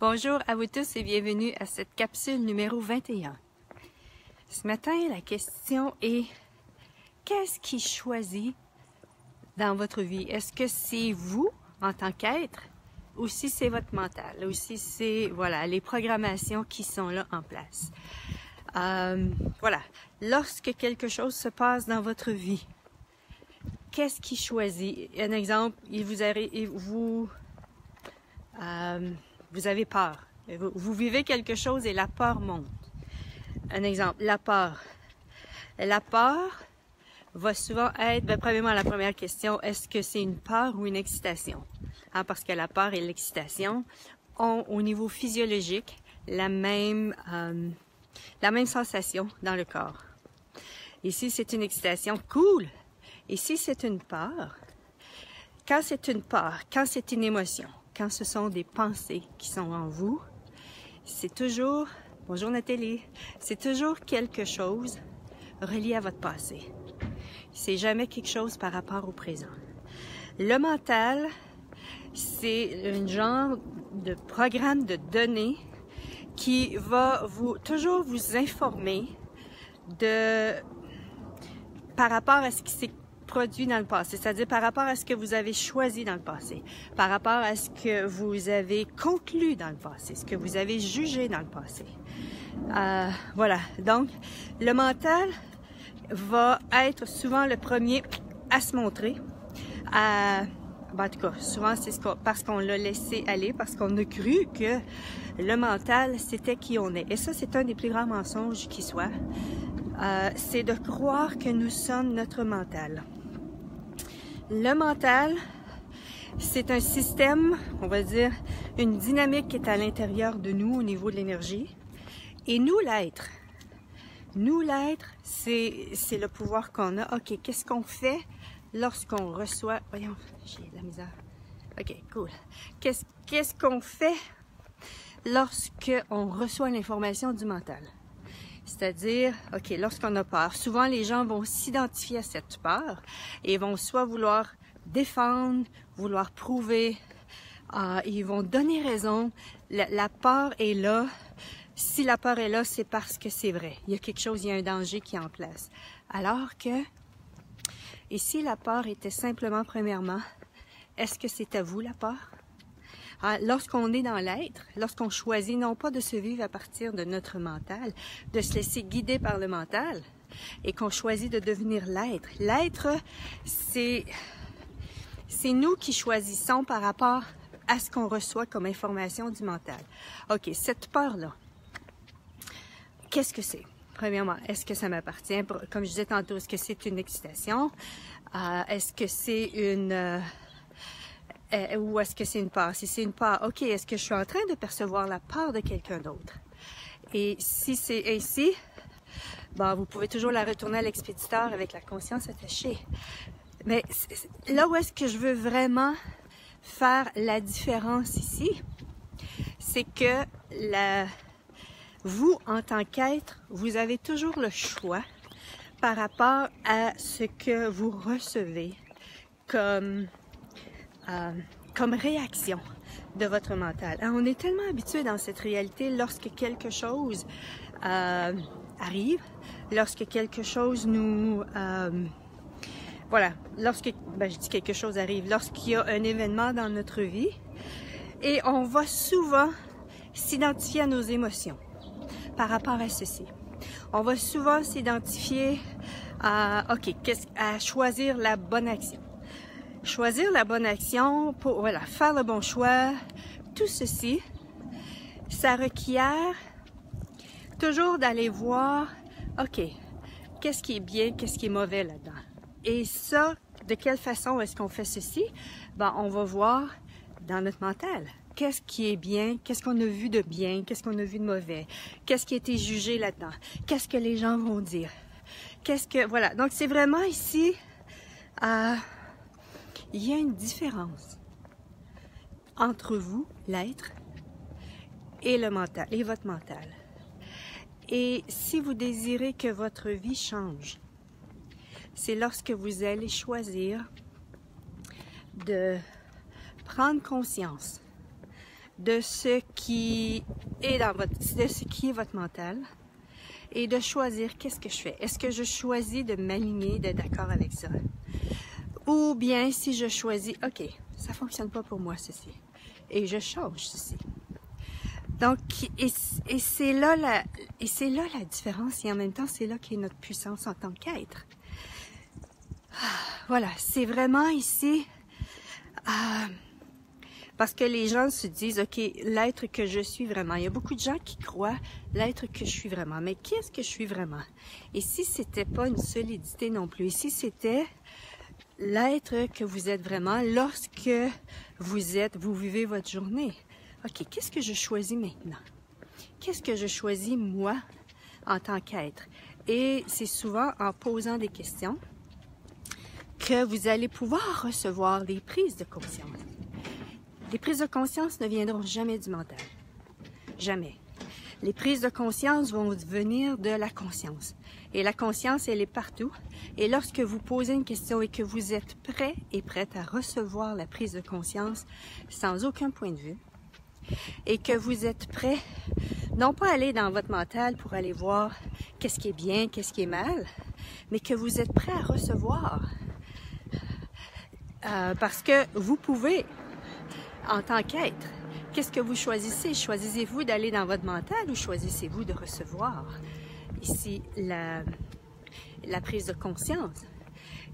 Bonjour à vous tous et bienvenue à cette capsule numéro 21. Ce matin, la question est, qu'est-ce qui choisit dans votre vie? Est-ce que c'est vous en tant qu'être ou si c'est votre mental? Ou si c'est, voilà, les programmations qui sont là en place? Voilà, lorsque quelque chose se passe dans votre vie, qu'est-ce qui choisit? Un exemple, vous avez peur. Vous vivez quelque chose et la peur monte. Un exemple, la peur. La peur va souvent être, premièrement, la première question, est-ce que c'est une peur ou une excitation? Parce que la peur et l'excitation ont, au niveau physiologique, la même sensation dans le corps. Ici, c'est une excitation, cool. Ici, c'est une peur. Quand c'est une peur, quand c'est une émotion, quand ce sont des pensées qui sont en vous, c'est toujours, bonjour Nathalie, c'est toujours quelque chose relié à votre passé. C'est jamais quelque chose par rapport au présent. Le mental, c'est un genre de programme de données qui va toujours vous informer par rapport à ce qui s'est produit dans le passé, c'est-à-dire par rapport à ce que vous avez choisi dans le passé, par rapport à ce que vous avez conclu dans le passé, ce que vous avez jugé dans le passé. Voilà, donc le mental va être souvent le premier à se montrer. En tout cas, souvent c'est parce qu'on l'a laissé aller, parce qu'on a cru que le mental, c'était qui on est. Et ça, c'est un des plus grands mensonges qui soit. C'est de croire que nous sommes notre mental. Le mental, c'est un système, on va dire, une dynamique qui est à l'intérieur de nous au niveau de l'énergie. Et nous, l'être, c'est le pouvoir qu'on a. OK, qu'est-ce qu'on fait lorsqu'on reçoit... Voyons, j'ai de la misère. OK, cool. Qu'est-ce qu'on fait lorsqu'on reçoit l'information du mental? C'est-à-dire, OK, lorsqu'on a peur, souvent les gens vont s'identifier à cette peur et vont soit vouloir défendre, vouloir prouver, ils vont donner raison. La peur est là. Si la peur est là, c'est parce que c'est vrai. Il y a quelque chose, il y a un danger qui est en place. Alors que, et si la peur était simplement, premièrement, est-ce que c'est à vous la peur? Lorsqu'on est dans l'être, lorsqu'on choisit non pas de se vivre à partir de notre mental, de se laisser guider par le mental, et qu'on choisit de devenir l'être. L'être, c'est nous qui choisissons par rapport à ce qu'on reçoit comme information du mental. OK, cette peur-là, qu'est-ce que c'est? Premièrement, est-ce que ça m'appartient? Comme je disais tantôt, est-ce que c'est une excitation? Est-ce que c'est une... ou est-ce que c'est une peur? Si c'est une peur, OK, est-ce que je suis en train de percevoir la peur de quelqu'un d'autre? Et si c'est ainsi, vous pouvez toujours la retourner à l'expéditeur avec la conscience attachée. Mais là où est-ce que je veux vraiment faire la différence ici, c'est que vous, en tant qu'être, vous avez toujours le choix par rapport à ce que vous recevez comme réaction de votre mental. On est tellement habitué dans cette réalité lorsque quelque chose arrive, lorsque quelque chose nous... voilà, lorsque, je dis quelque chose arrive, lorsqu'il y a un événement dans notre vie, et on va souvent s'identifier à nos émotions par rapport à ceci. On va souvent s'identifier à choisir la bonne action. Choisir la bonne action pour faire le bon choix, tout ceci, ça requiert toujours d'aller voir, OK, qu'est-ce qui est bien, qu'est-ce qui est mauvais là-dedans. Et ça, de quelle façon est-ce qu'on fait ceci? On va voir dans notre mental. Qu'est-ce qui est bien? Qu'est-ce qu'on a vu de bien? Qu'est-ce qu'on a vu de mauvais? Qu'est-ce qui a été jugé là-dedans? Qu'est-ce que les gens vont dire? Voilà. Donc, c'est vraiment ici... il y a une différence entre vous, l'être, et le mental, et votre mental. Et si vous désirez que votre vie change, c'est lorsque vous allez choisir de prendre conscience de ce qui est votre mental et de choisir qu'est-ce que je fais. Est-ce que je choisis de m'aligner, d'être d'accord avec ça? Ou bien si je choisis, ok, ça fonctionne pas pour moi ceci, et je change ceci. Donc, et c'est là la différence, et en même temps, c'est là qu'est notre puissance en tant qu'être. Voilà, c'est vraiment ici, parce que les gens se disent, ok, l'être que je suis vraiment. Il y a beaucoup de gens qui croient l'être que je suis vraiment. Mais qu'est-ce que je suis vraiment? Et si c'était pas une solidité non plus, et si c'était l'être que vous êtes vraiment lorsque vous vivez votre journée. Ok, qu'est-ce que je choisis maintenant? Qu'est-ce que je choisis moi en tant qu'être? Et c'est souvent en posant des questions que vous allez pouvoir recevoir des prises de conscience. Les prises de conscience ne viendront jamais du mental. Jamais. Les prises de conscience vont venir de la conscience. Et la conscience, elle est partout. Et lorsque vous posez une question et que vous êtes prêt et prête à recevoir la prise de conscience sans aucun point de vue, et que vous êtes prêt, non pas aller dans votre mental pour aller voir qu'est-ce qui est bien, qu'est-ce qui est mal, mais que vous êtes prêt à recevoir. Parce que vous pouvez, en tant qu'être, qu'est-ce que vous choisissez? Choisissez-vous d'aller dans votre mental ou choisissez-vous de recevoir ici la prise de conscience?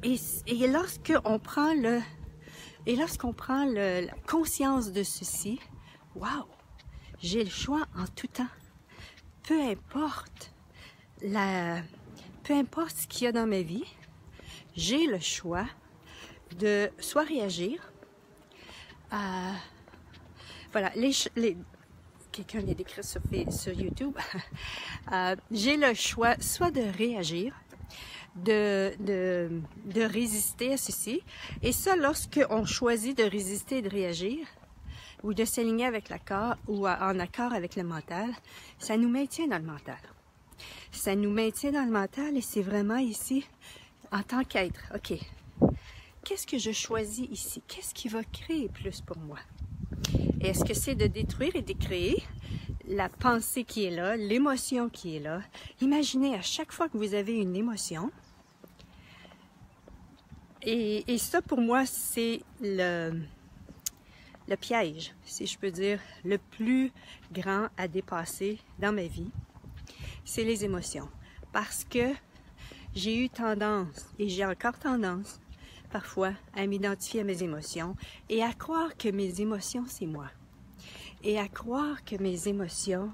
Et lorsqu'on prend la conscience de ceci, wow, j'ai le choix en tout temps. Peu importe ce qu'il y a dans ma vie, j'ai le choix de soit réagir. Voilà, quelqu'un vient d'écrire sur YouTube. J'ai le choix soit de réagir, de résister à ceci. Et ça, lorsqu'on choisit de résister et de réagir, ou de s'aligner avec l'accord, ou en accord avec le mental, ça nous maintient dans le mental. Ça nous maintient dans le mental et c'est vraiment ici, en tant qu'être, ok, qu'est-ce que je choisis ici? Qu'est-ce qui va créer plus pour moi? Et est-ce que c'est de détruire et de créer la pensée qui est là, l'émotion qui est là? Imaginez à chaque fois que vous avez une émotion, et ça pour moi c'est le piège, si je peux dire, le plus grand à dépasser dans ma vie, c'est les émotions. Parce que j'ai eu tendance, et j'ai encore tendance, parfois, à m'identifier à mes émotions et à croire que mes émotions, c'est moi. Et à croire que mes émotions,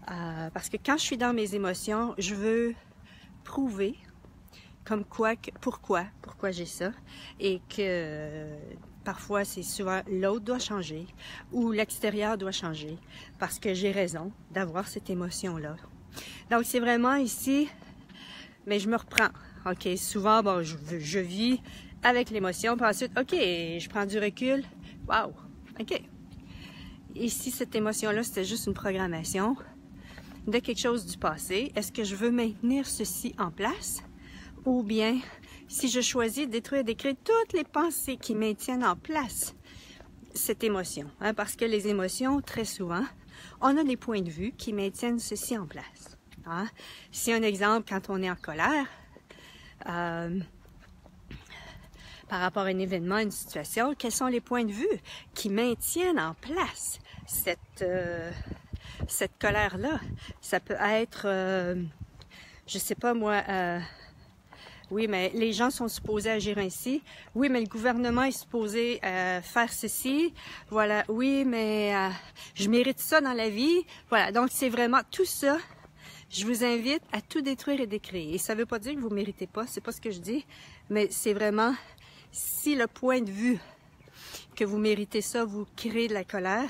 parce que quand je suis dans mes émotions, je veux prouver comme quoi, pourquoi j'ai ça, et que parfois c'est souvent l'autre doit changer ou l'extérieur doit changer parce que j'ai raison d'avoir cette émotion-là. Donc c'est vraiment ici, mais je me reprends. Ok, souvent bon, je vis avec l'émotion, puis ensuite, ok, je prends du recul. Wow, ok. Ici, cette émotion-là, c'était juste une programmation de quelque chose du passé. Est-ce que je veux maintenir ceci en place? Ou bien, si je choisis de détruire, d'écrire toutes les pensées qui maintiennent en place cette émotion. Hein, parce que les émotions, très souvent, on a des points de vue qui maintiennent ceci en place. Hein? Si un exemple, quand on est en colère, par rapport à un événement, une situation, quels sont les points de vue qui maintiennent en place cette colère-là? Ça peut être, je sais pas moi, oui, mais les gens sont supposés agir ainsi. Oui, mais le gouvernement est supposé faire ceci. Voilà, oui, mais je mérite ça dans la vie. Voilà, donc c'est vraiment tout ça. Je vous invite à tout détruire et décrire. Et ça ne veut pas dire que vous ne méritez pas, c'est pas ce que je dis, mais c'est vraiment, si le point de vue que vous méritez ça vous crée de la colère,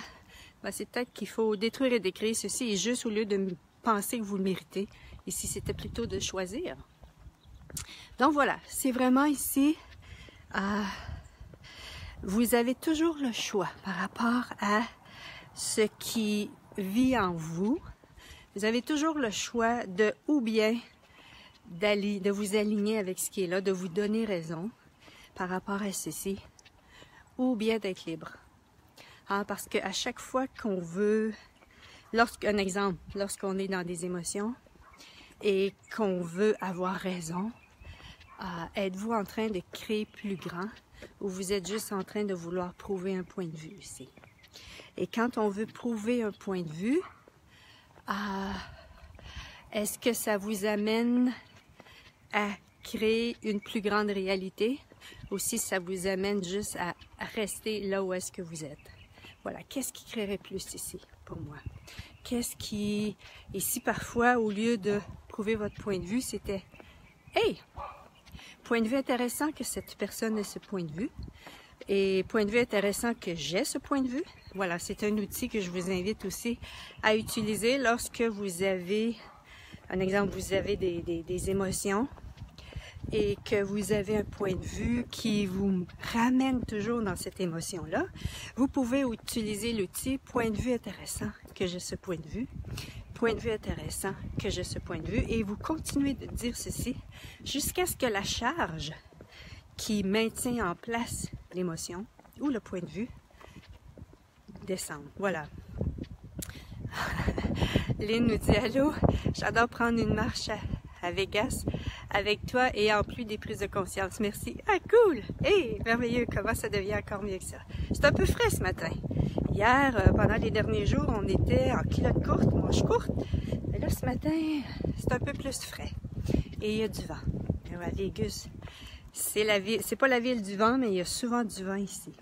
ben c'est peut-être qu'il faut détruire et décrire ceci, et juste au lieu de penser que vous le méritez, ici c'était plutôt de choisir. Donc voilà, c'est vraiment ici, vous avez toujours le choix par rapport à ce qui vit en vous. Vous avez toujours le choix de, ou bien de vous aligner avec ce qui est là, de vous donner raison par rapport à ceci, ou bien d'être libre. Parce qu'à chaque fois qu'on veut, un exemple, lorsqu'on est dans des émotions et qu'on veut avoir raison, êtes-vous en train de créer plus grand ou vous êtes juste en train de vouloir prouver un point de vue ici? Et quand on veut prouver un point de vue, est-ce que ça vous amène à créer une plus grande réalité ou si ça vous amène juste à rester là où est-ce que vous êtes? Voilà, qu'est-ce qui créerait plus ici pour moi? Qu'est-ce qui... Ici, parfois, au lieu de prouver votre point de vue, c'était « Hey! Point de vue intéressant que cette personne ait ce point de vue. Et point de vue intéressant que j'ai ce point de vue. » Voilà, c'est un outil que je vous invite aussi à utiliser lorsque vous avez, un exemple, vous avez des émotions et que vous avez un point de vue qui vous ramène toujours dans cette émotion-là. Vous pouvez utiliser l'outil « Point de vue intéressant que j'ai ce point de vue ». Point de vue intéressant que j'ai ce point de vue. Et vous continuez de dire ceci jusqu'à ce que la charge qui maintient en place l'émotion ou le point de vue descende. Voilà. Lynn nous dit « Allô, j'adore prendre une marche à Vegas avec toi et en plus des prises de conscience. Merci. » Ah, cool! Hey, merveilleux! Comment ça devient encore mieux que ça? C'est un peu frais ce matin. Hier, pendant les derniers jours, on était en culotte courte, manche courte. Mais là, ce matin, c'est un peu plus frais. Et il y a du vent. Et à Vegas, c'est pas la ville du vent, mais il y a souvent du vent ici.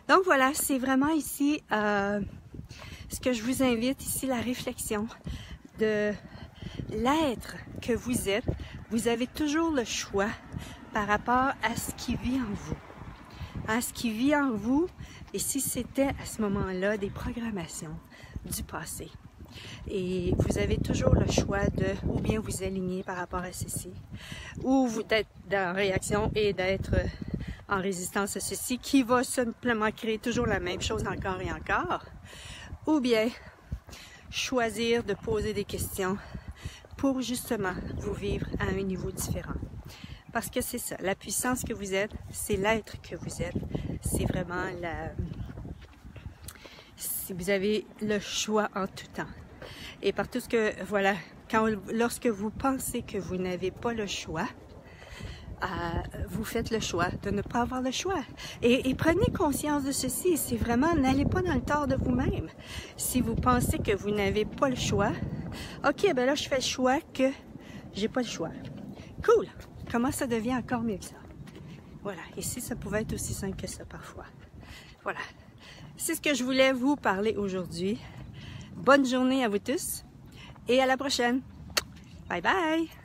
Donc voilà, c'est vraiment ici ce que je vous invite ici, la réflexion de l'être que vous êtes. Vous avez toujours le choix par rapport à ce qui vit en vous. À ce qui vit en vous, et si c'était à ce moment-là des programmations du passé. Et vous avez toujours le choix de ou bien vous aligner par rapport à ceci, ou vous d'être en réaction et d'être en résistance à ceci, qui va simplement créer toujours la même chose encore et encore, ou bien choisir de poser des questions pour justement vous vivre à un niveau différent. Parce que c'est ça, la puissance que vous êtes, c'est l'être que vous êtes, c'est vraiment si vous avez le choix en tout temps. Et par tout ce que, voilà, lorsque vous pensez que vous n'avez pas le choix, vous faites le choix de ne pas avoir le choix. Et prenez conscience de ceci, c'est vraiment, n'allez pas dans le tort de vous-même. Si vous pensez que vous n'avez pas le choix, ok, ben là je fais le choix que j'ai pas le choix. Cool! Comment ça devient encore mieux que ça? Voilà, ici ça pouvait être aussi simple que ça parfois. Voilà, c'est ce que je voulais vous parler aujourd'hui. Bonne journée à vous tous et à la prochaine. Bye bye!